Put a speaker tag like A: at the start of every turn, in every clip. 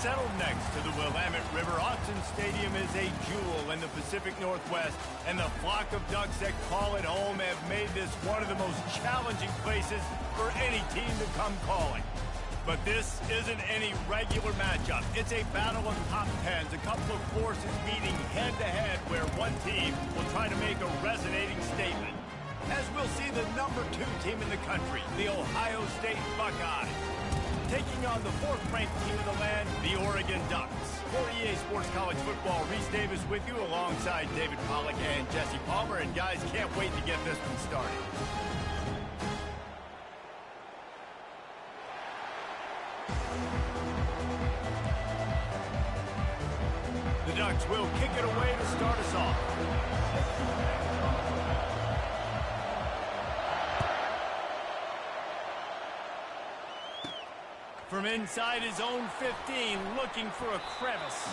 A: Settled next to the Willamette River, Autzen Stadium is a jewel in the Pacific Northwest, and the flock of ducks that call it home have made this one of the most challenging places for any team to come calling. But this isn't any regular matchup. It's a battle of top tens, a couple of forces meeting head-to-head where one team will try to make a resonating statement. As we'll see the number 2 team in the country, the Ohio State Buckeyes, taking on the 4th-ranked team of the land, the Oregon Ducks. For EA Sports College Football, Reese Davis with you alongside David Pollack and Jesse Palmer. And guys, can't wait to get this one started. The Ducks will kick it away to start us off. From inside his own 15, looking for a crevice.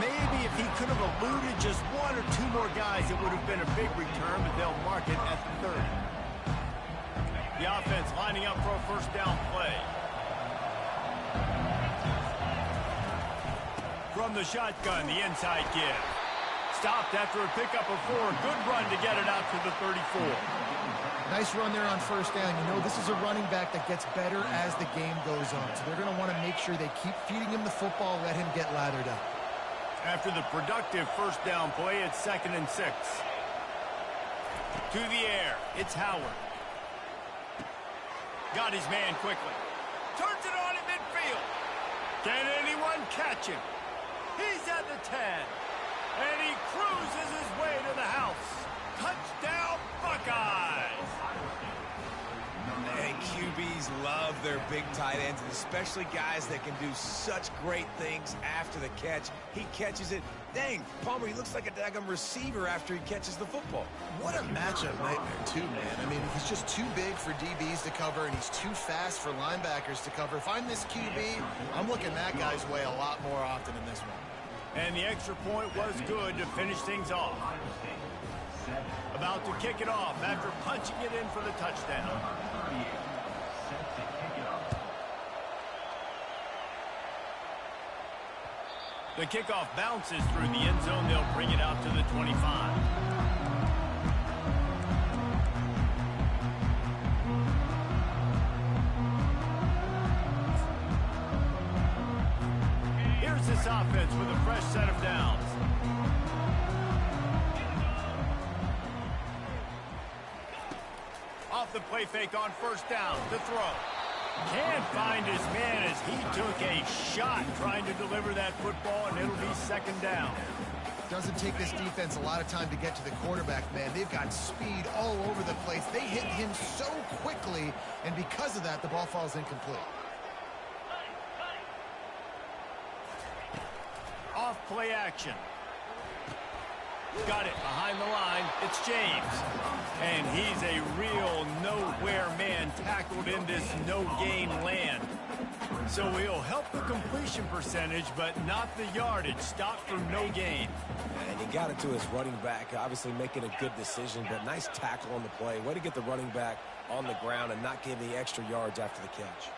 A: Maybe if he could have eluded just 1 or 2 more guys, it would have been a big return, but they'll mark it at the 30. The offense lining up for a first down play. From the shotgun, the inside give. Stopped after a pickup of 4. Good run to get it out to the 34.
B: Nice run there on first down. You know, this is a running back that gets better as the game goes on. So they're going to want to make sure they keep feeding him the football, let him get lathered up.
A: After the productive first down play, it's 2nd and 6. To the air, it's Howard. Got his man quickly. Turns it on at midfield. Can anyone catch him? He's at the 10. And he cruises his way to the house. Touchdown, Buckeyes!
C: And QBs love their big tight ends, and especially guys that can do such great things after the catch. He catches it. Dang, Palmer, he looks like a daggum receiver after he catches the football.
B: What a matchup nightmare, too, man. I mean, he's just too big for DBs to cover, and he's too fast for linebackers to cover. If I'm this QB, I'm looking that guy's way a lot more often in this one.
A: And the extra point was good to finish things off. About to kick it off after punching it in for the touchdown. The kickoff bounces through the end zone. They'll bring it out to the 25. Here's this offense with a fresh set of downs. Off the play fake on first down to throw. Can't find his man as he took a shot trying to deliver that football, and it'll be 2nd down.
B: Doesn't take this defense a lot of time to get to the quarterback, man. They've got speed all over the place. They hit him so quickly, and because of that, the ball falls incomplete.
A: Off play action. Got it behind the line. It's James. And he's a real nowhere man tackled in this no-gain land. So he'll help the completion percentage, but not the yardage. Stop for no gain.
C: And he got it to his running back, obviously making a good decision, but nice tackle on the play. Way to get the running back on the ground and not give the extra yards after the catch.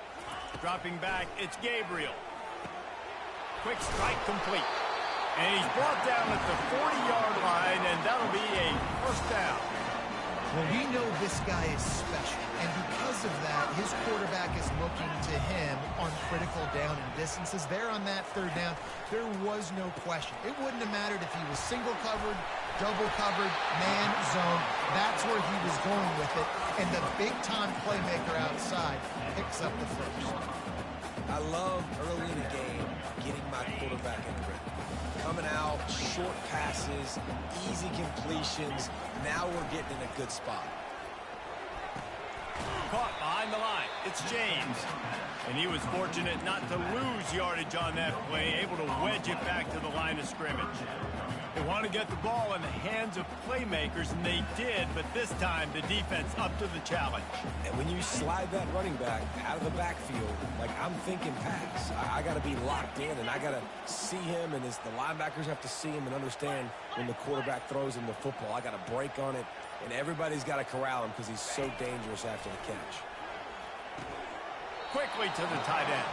A: Dropping back, it's Gabriel. Quick strike complete. And he's brought down at the 40-yard line, and that'll be a first down.
B: Well, we know this guy is special, and because of that, his quarterback is looking to him on critical down and distances. There on that 3rd down, there was no question. It wouldn't have mattered if he was single covered, double covered, man, zone. That's where he was going with it, and the big-time playmaker outside picks up the first.
C: I love early in the game getting my quarterback in the rhythm. Coming out, short passes, easy completions. Now we're getting in a good spot.
A: Caught behind the line. It's James. And he was fortunate not to lose yardage on that play, able to wedge it back to the line of scrimmage. They want to get the ball in the hands of playmakers, and they did, but this time the defense up to the challenge.
C: And when you slide that running back out of the backfield, like I'm thinking pass, I got to be locked in, and I got to see him, and the linebackers have to see him and understand when the quarterback throws him the football. I got to break on it, and everybody's got to corral him because he's so dangerous after the catch.
A: Quickly to the tight end.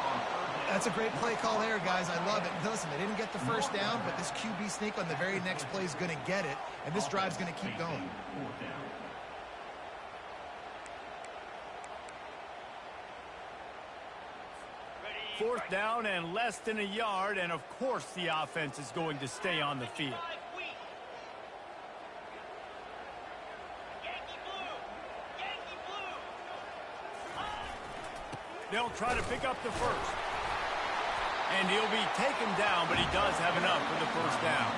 B: That's a great play call there, guys. I love it. Listen, they didn't get the first down, but this QB sneak on the very next play is going to get it, and this drive's going to keep going.
A: Fourth down and less than a yard, and of course the offense is going to stay on the field. They'll try to pick up the first. And he'll be taken down, but he does have enough for the first down.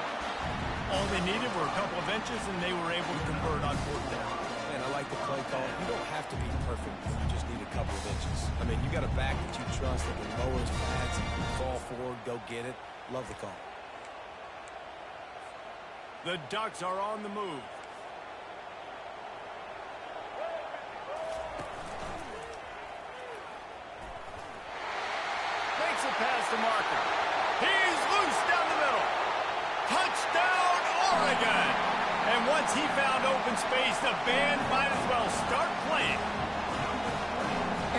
A: All they needed were a couple of inches, and they were able to convert on fourth down.
C: Man, I like the play call. You don't have to be perfect. You just need a couple of inches. I mean, you got a back that you trust that can lower his pads, fall forward, go get it. Love the call.
A: The Ducks are on the move. Makes it past the marker. He's loose down the middle. Touchdown, Oregon! And once he found open space, the band might as well start playing.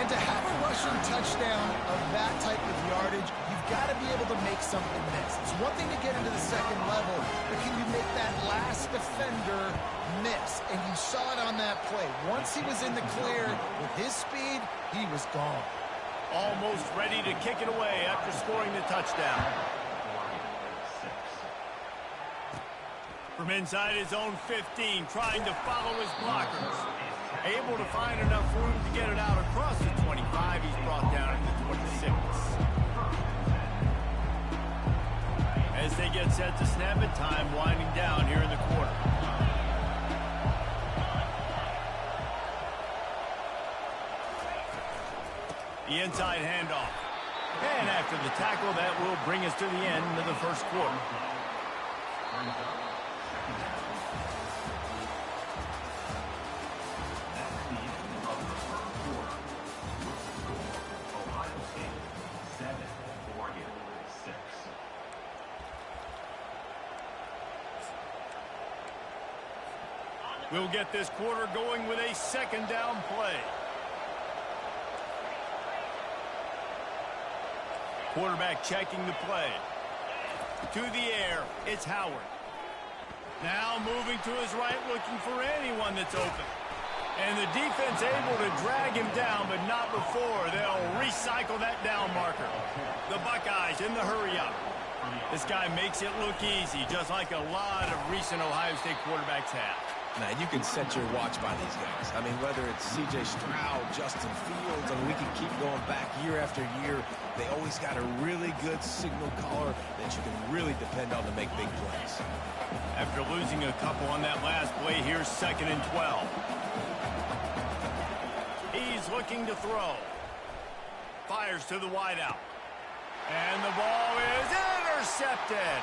B: And to have a rushing touchdown of that type of yardage, you've got to be able to make something miss. It's one thing to get into the second level, but can you make that last defender miss? And you saw it on that play. Once he was in the clear with his speed, he was gone.
A: Almost ready to kick it away after scoring the touchdown. From inside his own 15, trying to follow his blockers. Able to find enough room to get it out across the 25. He's brought down at the 26. As they get set to snap it, time winding down here in the quarter. The inside handoff. And after the tackle, that will bring us to the end of the first quarter. We'll get this quarter going with a second down play. Quarterback checking the play. To the air, it's Howard. Now moving to his right, looking for anyone that's open. And the defense able to drag him down, but not before. They'll recycle that down marker. The Buckeyes in the hurry up. This guy makes it look easy, just like a lot of recent Ohio State quarterbacks have.
C: Now, you can set your watch by these guys. I mean, whether it's C.J. Stroud, Justin Fields, I mean, we can keep going back year after year. They always got a really good signal caller that you can really depend on to make big plays.
A: After losing a couple on that last play, here's 2nd and 12. He's looking to throw. Fires to the wideout. And the ball is intercepted.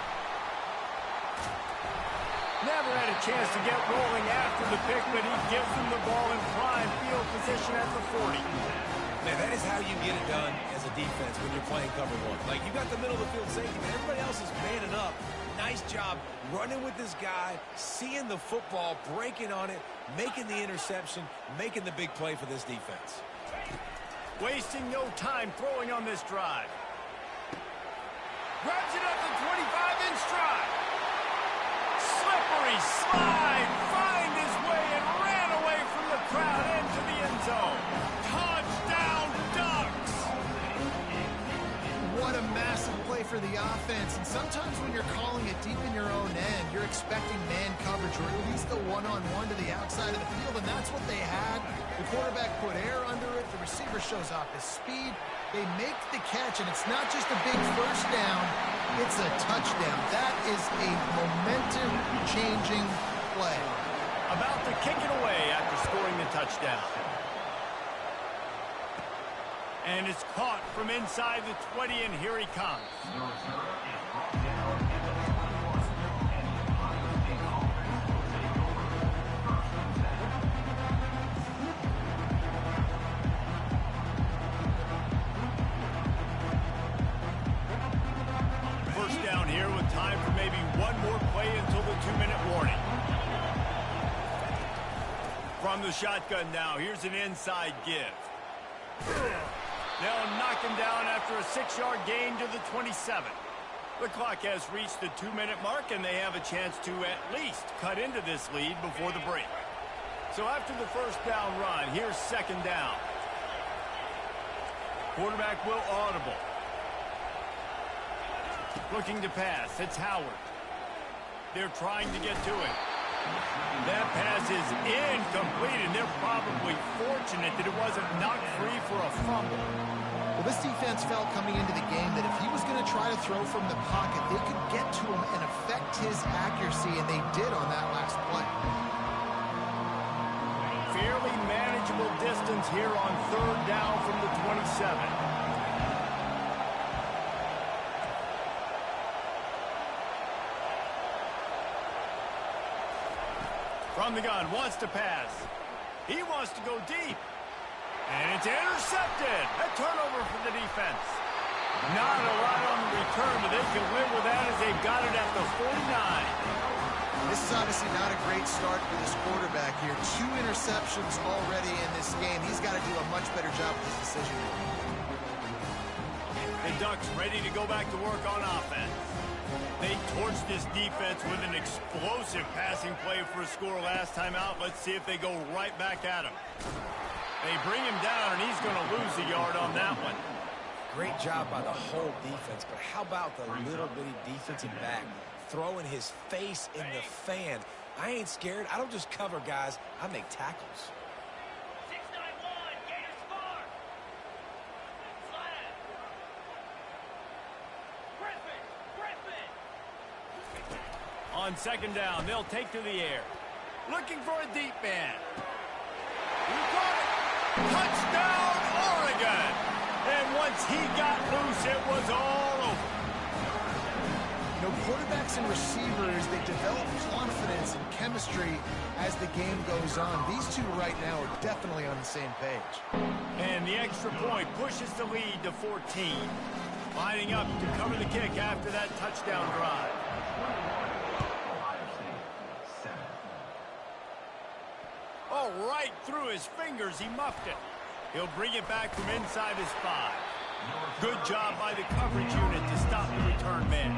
A: Never had a chance to get rolling after the pick, but he gives them the ball in prime field position at the 40.
C: Man, that is how you get it done as a defense when you're playing cover one. Like, you got the middle of the field safety, but everybody else is manning up. Nice job running with this guy, seeing the football, breaking on it, making the interception, making the big play for this defense.
A: Wasting no time throwing on this drive. Grabs it up the 25 in stride. Slippery slide, find his way and ran away from the crowd into the end zone. Touchdown, Ducks!
B: What a massive play for the offense. And sometimes when you're calling it deep in your own end, you're expecting man coverage or at least the one-on-one to the outside of the field, and that's what they had. The quarterback put air under it. The receiver shows off his speed. They make the catch, and it's not just a big first down, it's a touchdown. That is a momentum-changing play.
A: About to kick it away after scoring the touchdown. And it's caught from inside the 20, and here he comes. First down here with time for maybe one more play until the 2-minute warning. From the shotgun now, here's an inside give. They'll knock him down after a 6-yard gain to the 27. The clock has reached the 2-minute mark, and they have a chance to at least cut into this lead before the break. So after the first down run, here's second down. Quarterback will audible. Looking to pass. It's Howard. They're trying to get to it. That pass is incomplete, and they're probably fortunate that it wasn't knocked free for a fumble.
B: Well, this defense felt coming into the game that if he was going to try to throw from the pocket, they could get to him and affect his accuracy, and they did on that last play.
A: Fairly manageable distance here on third down from the 27. From the gun, wants to pass. He wants to go deep. And it's intercepted. A turnover for the defense. Not a lot on the return, but they can live with that as they've got it at the 49.
B: This is obviously not a great start for this quarterback here. 2 interceptions already in this game. He's got to do a much better job with this decision.
A: The Ducks ready to go back to work on offense. They torched this defense with an explosive passing play for a score last time out. Let's see if they go right back at him. They bring him down, and he's going to lose a yard on that one.
C: Great job by the whole defense, but how about the little bitty defensive back throwing his face in the fan? I ain't scared. I don't just cover guys. I make tackles.
A: 691, Gators far. Flag. Griffin. On second down, they'll take to the air. Looking for a deep man. He got it. Touchdown, Oregon. And once he got loose, it was all over.
B: You know, quarterbacks and receivers, they develop confidence and chemistry as the game goes on. These two right now are definitely on the same page.
A: And the extra point pushes the lead to 14. Lining up to cover the kick after that touchdown drive. Oh, right through his fingers, he muffed it. He'll bring it back from inside his 5. Good job by the coverage unit to stop the return man.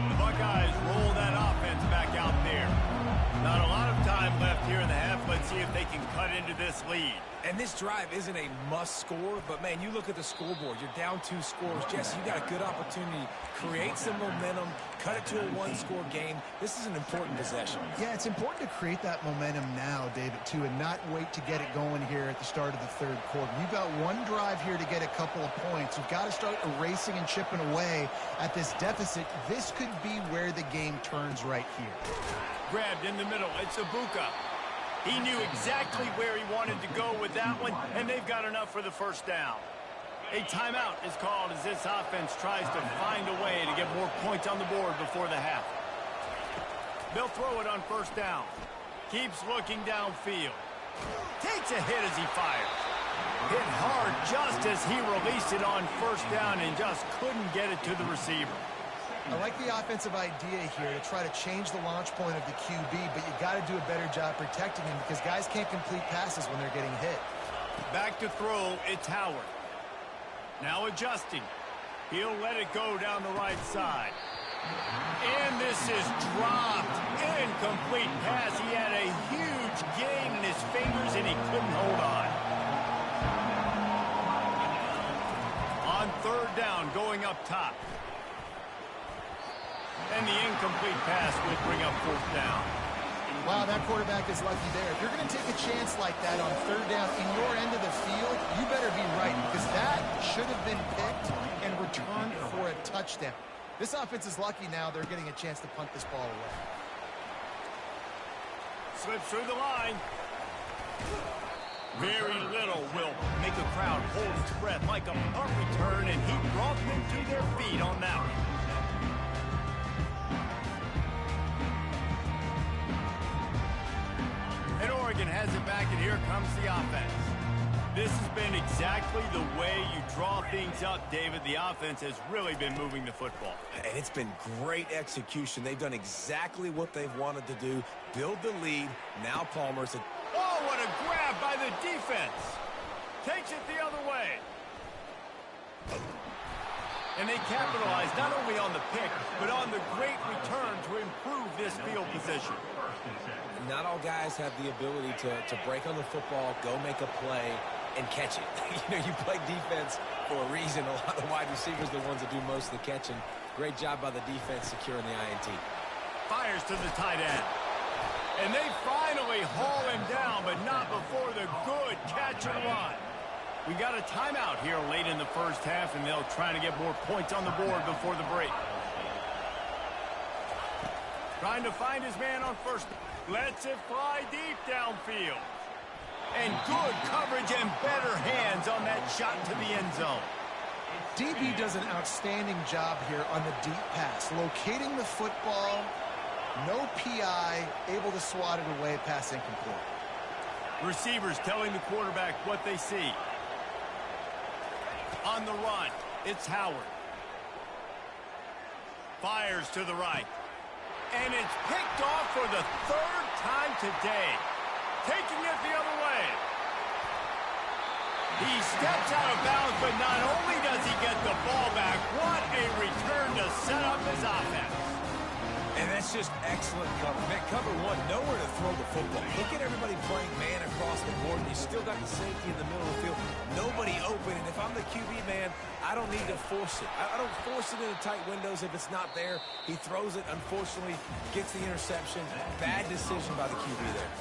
A: The Buckeyes roll that offense back out there. Not a lot of time left here in the half. Let's see if they can cut into this lead.
C: And this drive isn't a must score, but, man, you look at the scoreboard. You're down 2 scores. Jesse, you got a good opportunity to create some momentum, cut it to a 1-score game. This is an important possession.
B: Yeah, it's important to create that momentum now, David, too, and not wait to get it going here at the start of the third quarter. You've got one drive here to get a couple of points. You've got to start erasing and chipping away at this deficit. This could be where the game turns right here.
A: Grabbed in the middle. It's Ibuka. He knew exactly where he wanted to go with that one, and they've got enough for the first down. A timeout is called as this offense tries to find a way to get more points on the board before the half. They'll throw it on first down. Keeps looking downfield. Takes a hit as he fires. Hit hard just as he released it on first down and just couldn't get it to the receiver.
B: I like the offensive idea here to try to change the launch point of the QB, but you got to do a better job protecting him because guys can't complete passes when they're getting hit.
A: Back to throw, it's Howard. Now adjusting. He'll let it go down the right side. And this is dropped. Incomplete pass. He had a huge gain in his fingers and he couldn't hold on. On third down, going up top. And the incomplete pass will bring up fourth down.
B: Wow, that quarterback is lucky there. If you're going to take a chance like that on third down in your end of the field, you better be right because that should have been picked and returned for a touchdown. This offense is lucky now they're getting a chance to punt this ball away.
A: Slips through the line. Very little will make a crowd hold its breath like a punt return, and he brought them to their feet on that one. And Oregon has it back, and here comes the offense. This has been exactly the way you draw things up, David. The offense has really been moving the football.
C: And it's been great execution. They've done exactly what they've wanted to do. Build the lead. Now Palmer's...
A: Oh, what a grab by the defense. Takes it the other way. And they capitalize not only on the pick, but on the great return to improve this field position.
C: Not all guys have the ability to break on the football, go make a play, and catch it. You play defense for a reason. A lot of the wide receivers are the ones that do most of the catching. Great job by the defense securing the INT.
A: Fires to the tight end. And they finally haul him down, but not before the good catch and run. We got a timeout here late in the first half, and they'll try to get more points on the board before the break. Trying to find his man on first. Lets it fly deep downfield. And good coverage and better hands on that shot to the end zone.
B: DB does an outstanding job here on the deep pass. Locating the football, no PI, able to swat it away, pass incomplete.
A: Receivers telling the quarterback what they see. On the run, it's Howard. Fires to the right. And it's picked off for the third time today. Taking it the other way. He steps out of bounds, but not only does he get the ball back, what a return to set up his offense.
C: And that's just excellent cover. Man, cover one, nowhere to throw the football. Look at everybody playing man across the board, and you still got the safety in the middle of the field. Nobody open, and if I'm the QB, man, I don't need to force it. I don't force it into tight windows if it's not there. He throws it, unfortunately, gets the interception. Bad decision by the QB there.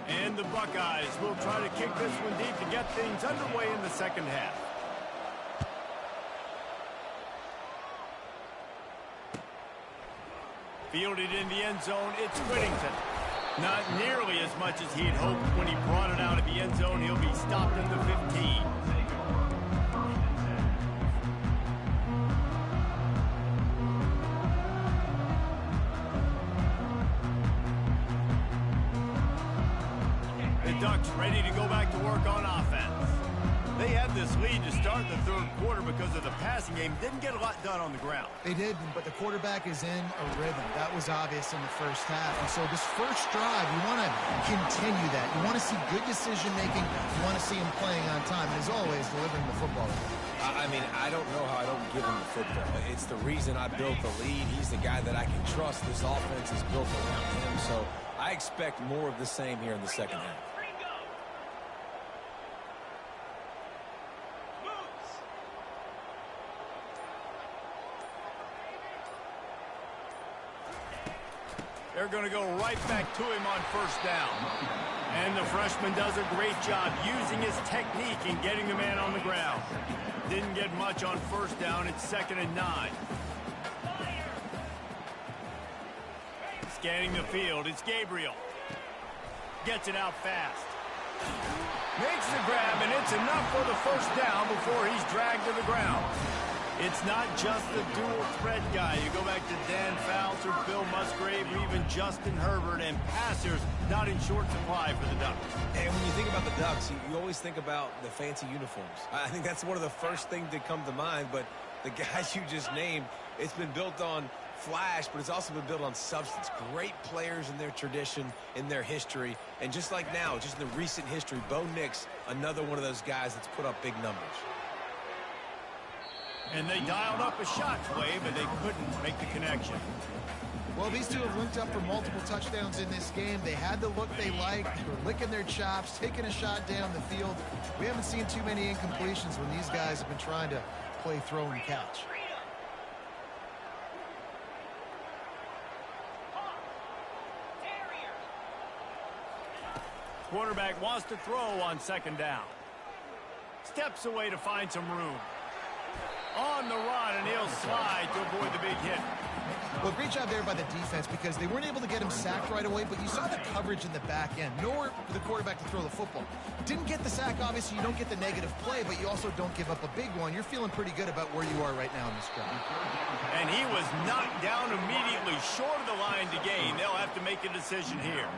A: And the Buckeyes will try to kick this one deep to get things underway in the second half. Fielded in the end zone, it's Whittington. Not nearly as much as he'd hoped when he brought it out of the end zone. He'll be stopped at the 15. The Ducks ready to go back to work on offense. They had this lead to start the third quarter because of the passing game. Didn't get a lot done on the ground.
B: They did, but the quarterback is in a rhythm. That was obvious in the first half. And so this first drive, you want to continue that. You want to see good decision-making. You want to see him playing on time. And as always, delivering the football.
C: I mean, I don't know how I don't give him the football. It's the reason I built the lead. He's the guy that I can trust. This offense is built around him. So I expect more of the same here in the second half.
A: They're going to go right back to him on first down. And the freshman does a great job using his technique and getting the man on the ground. Didn't get much on first down. It's 2nd and 9. Scanning the field. It's Gabriel. Gets it out fast. Makes the grab, and it's enough for the first down before he's dragged to the ground. It's not just the dual threat guy. You go back to Dan Fouts or Bill Musgrave or even Justin Herbert, and passers not in short supply for the Ducks.
C: And when you think about the Ducks, you always think about the fancy uniforms. I think that's one of the first things that come to mind, but the guys you just named, it's been built on flash, but it's also been built on substance. Great players in their tradition, in their history, and just like now, just in the recent history, Bo Nix, another one of those guys that's put up big numbers.
A: And they dialed up a shot play, but they couldn't make the connection.
B: Well, these two have linked up for multiple touchdowns in this game. They had the look they liked. They were licking their chops, taking a shot down the field. We haven't seen too many incompletions when these guys have been trying to play throw and catch.
A: Quarterback wants to throw on 2nd down. Steps away to find some room. On the run, and he'll slide to avoid the big hit.
B: Well, great job there by the defense because they weren't able to get him sacked right away, but you saw the coverage in the back end. Nowhere for the quarterback to throw the football. Didn't get the sack, obviously. You don't get the negative play, but you also don't give up a big one. You're feeling pretty good about where you are right now in this drive.
A: And he was knocked down immediately short of the line to gain. They'll have to make a decision here.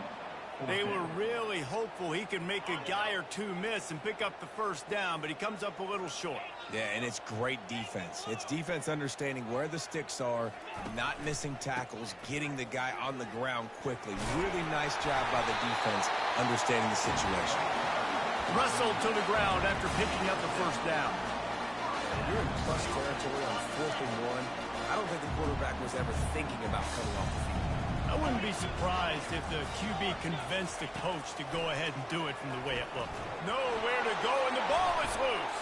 A: They were really hopeful he could make a guy or two miss and pick up the first down, but he comes up a little short.
C: Yeah, and it's great defense. It's defense understanding where the sticks are, not missing tackles, getting the guy on the ground quickly. Really nice job by the defense understanding the situation.
A: Russell to the ground after picking up the first down.
C: You're in plus territory on 4th and 1. I don't think the quarterback was ever thinking about coming off the field.
A: I wouldn't be surprised if the QB convinced the coach to go ahead and do it from the way it looked. Nowhere to go, and the ball is loose.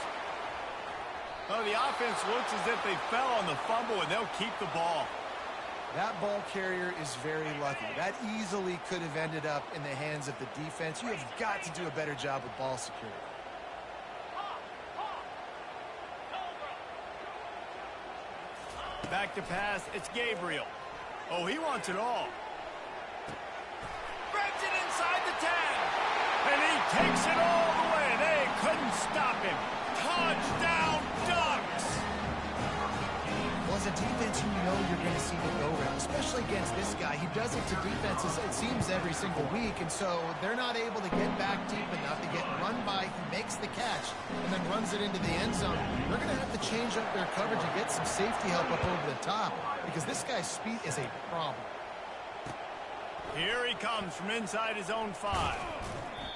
A: Well, the offense looks as if they fell on the fumble, and they'll keep the ball.
B: That ball carrier is very lucky. That easily could have ended up in the hands of the defense. You have got to do a better job with ball security.
A: Back to pass, it's Gabriel. Oh, he wants it all. Grabs it inside the 10. And he takes it all the way. They couldn't stop him. Touchdown, Ducks!
B: Well, as a defense, you know you're going to see the go-round, especially against this guy. He does it to defenses, it seems, every single week, and so they're not able to get back deep enough to get run by. He makes the catch and then runs it into the end zone. They're going to have to change up their coverage and get some safety help up over the top because this guy's speed is a problem.
A: Here he comes from inside his own 5.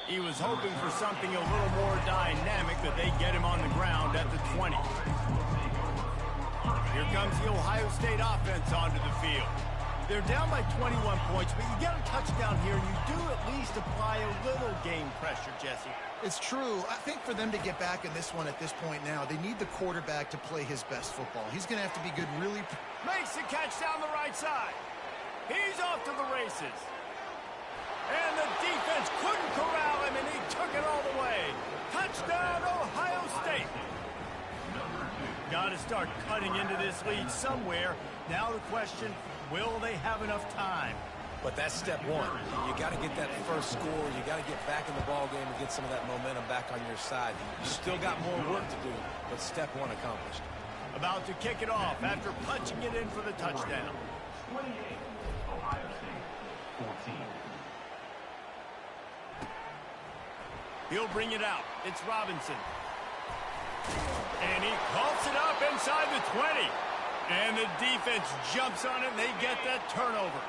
A: He was hoping for something a little more dynamic, but they get him on the ground at the 20. Here comes the Ohio State offense onto the field. They're down by 21 points, but you get a touchdown here, and you do at least apply a little game pressure, Jesse.
B: It's true. I think for them to get back in this one at this point now, they need the quarterback to play his best football. He's going to have to be good really.
A: Makes the catch down the right side. He's off to the races. And the defense couldn't corral him, and he took it all the way. Touchdown, Ohio State. Got to start cutting into this lead somewhere. Now the question, will they have enough time?
C: But that's step one. You got to get that first score. You got to get back in the ball game and get some of that momentum back on your side. You still got more work to do, but step one accomplished.
A: About to kick it off after punching it in for the touchdown.
D: 28, Ohio State, 14.
A: He'll bring it out. It's Robinson. And he coughs it up inside the 20. And the defense jumps on it, and they get that turnover.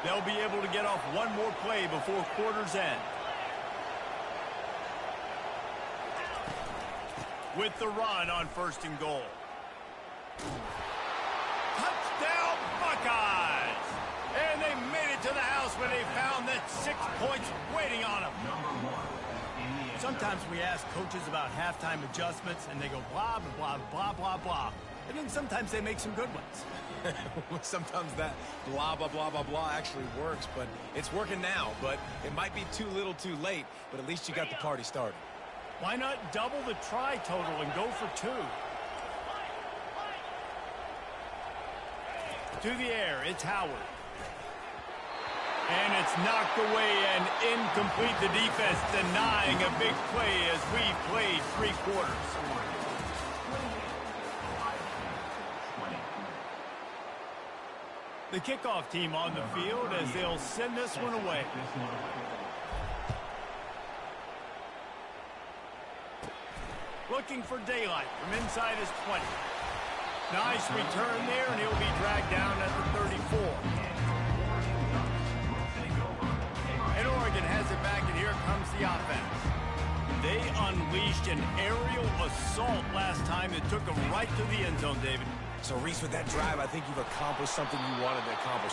A: They'll be able to get off one more play before quarter's end. With the run on 1st and goal. Touchdown, Buckeyes! And they made it to the house when they found that 6 points waiting on them. Sometimes we ask coaches about halftime adjustments, and they go blah, blah, blah, blah, blah, blah. And then sometimes they make some good ones.
C: Sometimes that blah, blah, blah, blah, blah actually works, but it's working now. But it might be too little too late, but at least you got the party started.
A: Why not double the try total and go for 2? To the air, it's Howard. And it's knocked away and incomplete. The defense denying a big play as we played 3 quarters. The kickoff team on the field as they'll send this one away. Looking for daylight from inside his 20. Nice return there, and he'll be dragged down at the 34. And Oregon has it back, and here comes the offense. They unleashed an aerial assault last time that took them right to the end zone, David.
C: So, Reese, with that drive, I think you've accomplished something you wanted to accomplish.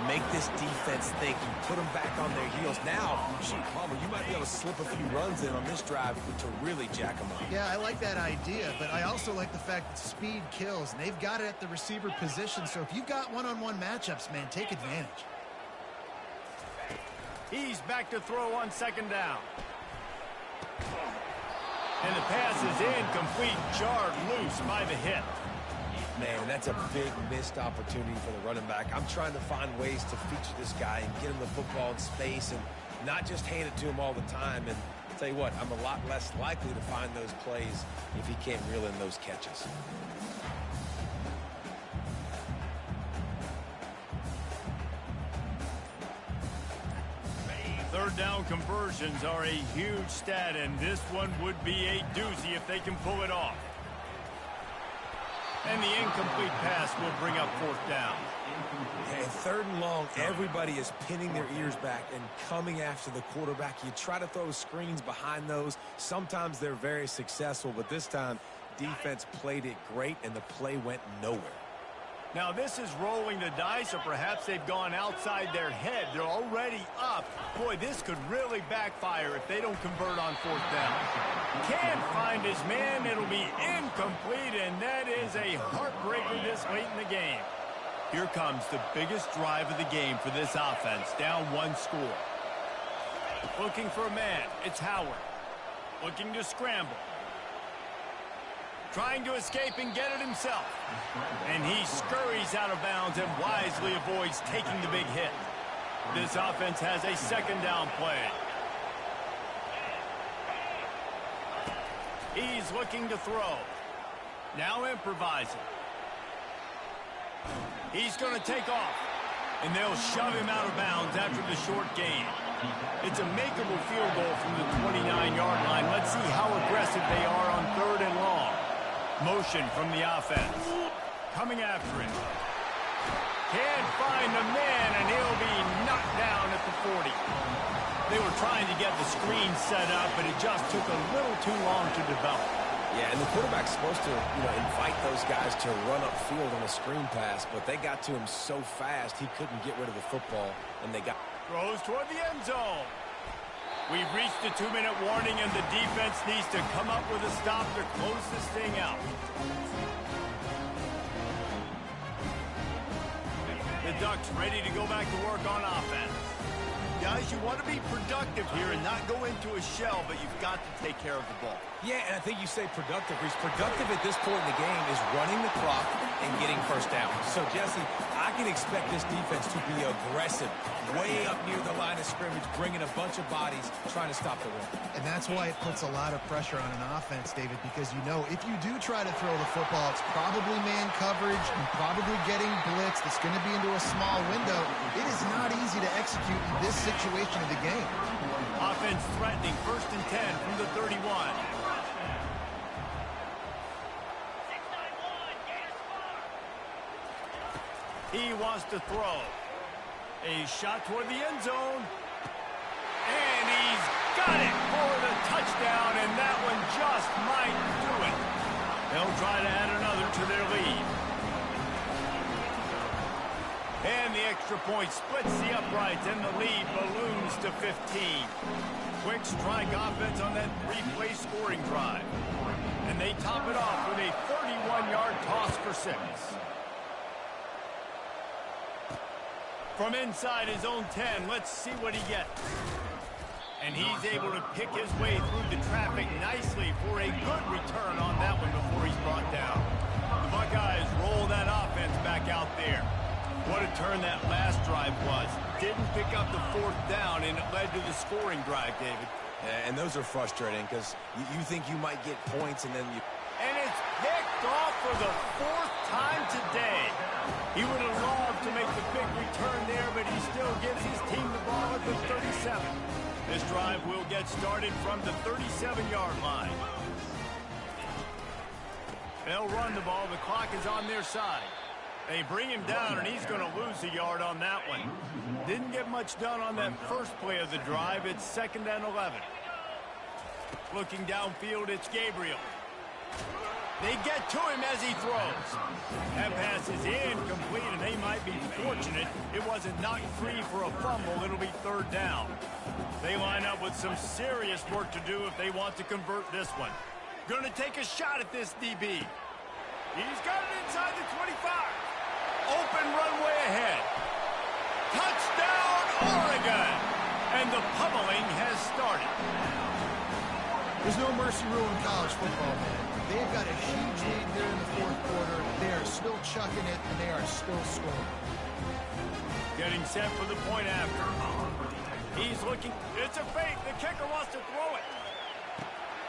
C: Make this defense think. You put them back on their heels. Now, shoot, Palmer, you might be able to slip a few runs in on this drive to really jack them up.
B: Yeah, I like that idea, but I also like the fact that speed kills, and they've got it at the receiver position. So if you've got one-on-one matchups, man, take advantage.
A: He's back to throw on 2nd down. And the pass is incomplete, jarred loose by the hit.
C: Man, that's a big missed opportunity for the running back. I'm trying to find ways to feature this guy and get him the football in space and not just hand it to him all the time. And I'll tell you what, I'm a lot less likely to find those plays if he can't reel in those catches.
A: Third down conversions are a huge stat, and this one would be a doozy if they can pull it off. And the incomplete pass will bring up fourth down.
C: And third and long, everybody is pinning their ears back and coming after the quarterback. You try to throw screens behind those. Sometimes they're very successful, but this time defense played it great and the play went nowhere.
A: Now this is rolling the dice, or perhaps they've gone outside their head. They're already up. Boy, this could really backfire if they don't convert on fourth down. Can't find his man. It'll be incomplete, and that is a heartbreaker this late in the game. Here comes the biggest drive of the game for this offense, down one score. Looking for a man, it's Howard. Looking to scramble. Trying to escape and get it himself. And he scurries out of bounds and wisely avoids taking the big hit. This offense has a second down play. He's looking to throw. Now improvising. He's going to take off. And they'll shove him out of bounds after the short gain. It's a makeable field goal from the 29-yard line. Let's see how aggressive they are on third and long. Motion from the offense. Coming after him. Can't find the man, and he'll be knocked down at the 40. They were trying to get the screen set up, but it just took a little too long to develop.
C: Yeah, and the quarterback's supposed to, invite those guys to run upfield on a screen pass, but they got to him so fast he couldn't get rid of the football, and they got...
A: Throws toward the end zone. We've reached the 2-minute warning, and the defense needs to come up with a stop to close this thing out. The Ducks ready to go back to work on offense. Guys, you want to be productive here and not go into a shell, but you've got to take care of the ball.
C: Yeah, and I think you say productive. He's productive at this point in the game is running the clock and getting first down. So, Jesse, I can expect this defense to be aggressive, way up near the line of scrimmage, bringing a bunch of bodies, trying to stop the run.
B: And that's why it puts a lot of pressure on an offense, David, because if you do try to throw the football, it's probably man coverage and probably getting blitzed. It's going to be into a small window. It is not easy to execute in this situation of the game.
A: Offense threatening, 1st and 10 from the 31. He wants to throw. A shot toward the end zone. And he's got it for the touchdown, and that one just might do it. They'll try to add another to their lead. And the extra point splits the uprights, and the lead balloons to 15. Quick strike offense on that 3-play scoring drive. And they top it off with a 31-yard toss for 6. From inside his own 10, let's see what he gets. And he's able to pick his way through the traffic nicely for a good return on that one before he's brought down. The Buckeyes roll that offense back out there. What a turn that last drive was. Didn't pick up the 4th down, and it led to the scoring drive, David.
C: And those are frustrating because you think you might get points, and then you...
A: And it's picked off for the 4th time today. He would have loved to make the big return there, but he still gives his team the ball at the 37. This drive will get started from the 37-yard line. They'll run the ball. The clock is on their side. They bring him down, and he's going to lose a yard on that one. Didn't get much done on that first play of the drive. It's 2nd and 11. Looking downfield, it's Gabriel. They get to him as he throws. That pass is incomplete, and they might be fortunate it wasn't knocked free for a fumble. It'll be 3rd down. They line up with some serious work to do if they want to convert this one. Going to take a shot at this DB. He's got it inside the 25. Open runway ahead. Touchdown, Oregon! And the pummeling has started.
B: There's no mercy rule in college football, man. They've got a huge lead here in the fourth quarter. They are still chucking it, and they are still scoring.
A: Getting set for the point after. He's looking. It's a fake. The kicker wants to throw it.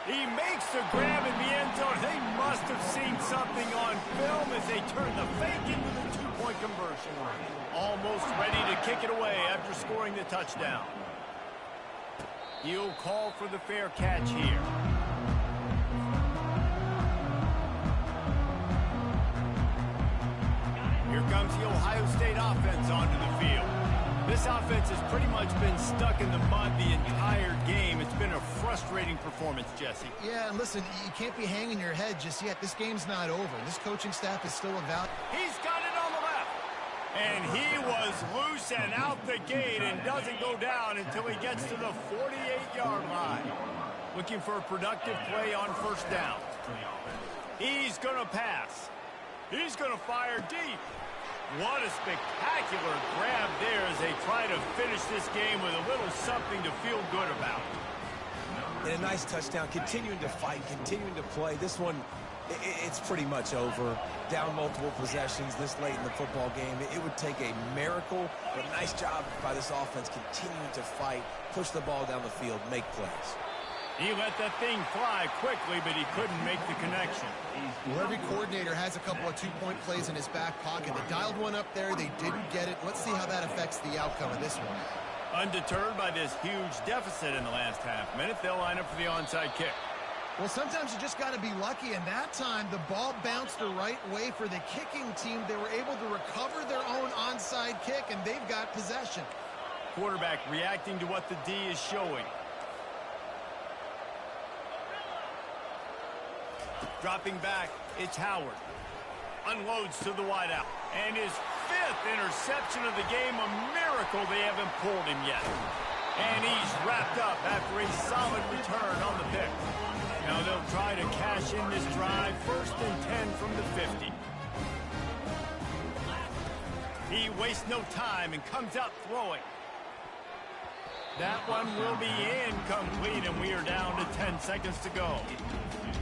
A: He makes the grab in the end zone. They must have seen something on film as they turn the fake into the two-point conversion. Almost ready to kick it away after scoring the touchdown. He'll call for the fair catch here. Here comes the Ohio State offense onto the field. This offense has pretty much been stuck in the mud the entire game. It's been a frustrating performance, Jesse.
B: Yeah, and listen, you can't be hanging your head just yet. This game's not over. This coaching staff is still about.
A: He's got it on the left. And he was loose and out the gate and doesn't go down until he gets to the 48-yard line. Looking for a productive play on first down. He's going to pass. He's going to fire deep. What a spectacular grab there as they try to finish this game with a little something to feel good about.
C: And a nice touchdown, continuing to fight, continuing to play. This one, it's pretty much over. Down multiple possessions this late in the football game. It would take a miracle, but nice job by this offense continuing to fight, push the ball down the field, make plays.
A: He let that thing fly quickly, but he couldn't make the connection.
B: Well, every coordinator has a couple of two-point plays in his back pocket. They dialed one up there. They didn't get it. Let's see how that affects the outcome of this one.
A: Undeterred by this huge deficit in the last half minute, they'll line up for the onside kick.
B: Well, sometimes you just got to be lucky, and that time the ball bounced the right way for the kicking team. They were able to recover their own onside kick, and they've got possession.
A: Quarterback reacting to what the D is showing. Dropping back, it's Howard. Unloads to the wideout. And his fifth interception of the game, a miracle they haven't pulled him yet. And he's wrapped up after a solid return on the pick. Now they'll try to cash in this drive, 1st and 10 from the 50. He wastes no time and comes out throwing. That one will be incomplete, and we are down to 10 seconds to go.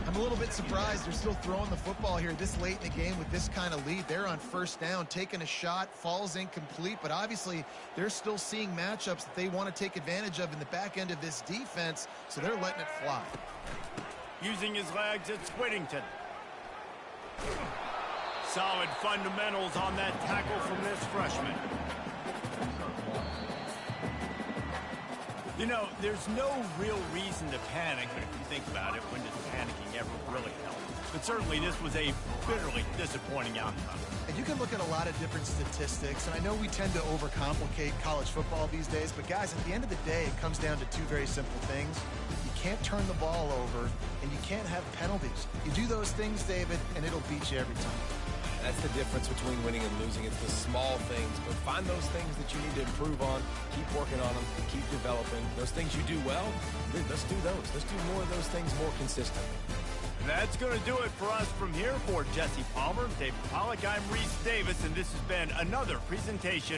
B: I'm a little bit surprised they're still throwing the football here this late in the game with this kind of lead. They're on first down, taking a shot, falls incomplete, but obviously they're still seeing matchups that they want to take advantage of in the back end of this defense, so they're letting it fly.
A: Using his legs, it's Whittington. Solid fundamentals on that tackle from this freshman. You know, there's no real reason to panic, but if you think about it, when does panicking ever really help? But certainly this was a bitterly disappointing outcome.
B: And you can look at a lot of different statistics, and I know we tend to overcomplicate college football these days, but guys, at the end of the day, it comes down to two very simple things. You can't turn the ball over, and you can't have penalties. You do those things, David, and it'll beat you every time.
C: That's the difference between winning and losing. It's the small things, but find those things that you need to improve on. Keep working on them. Keep developing. Those things you do well, let's do those. Let's do more of those things more consistently.
A: That's going to do it for us from here. For Jesse Palmer, David Pollack, I'm Reese Davis, and this has been another presentation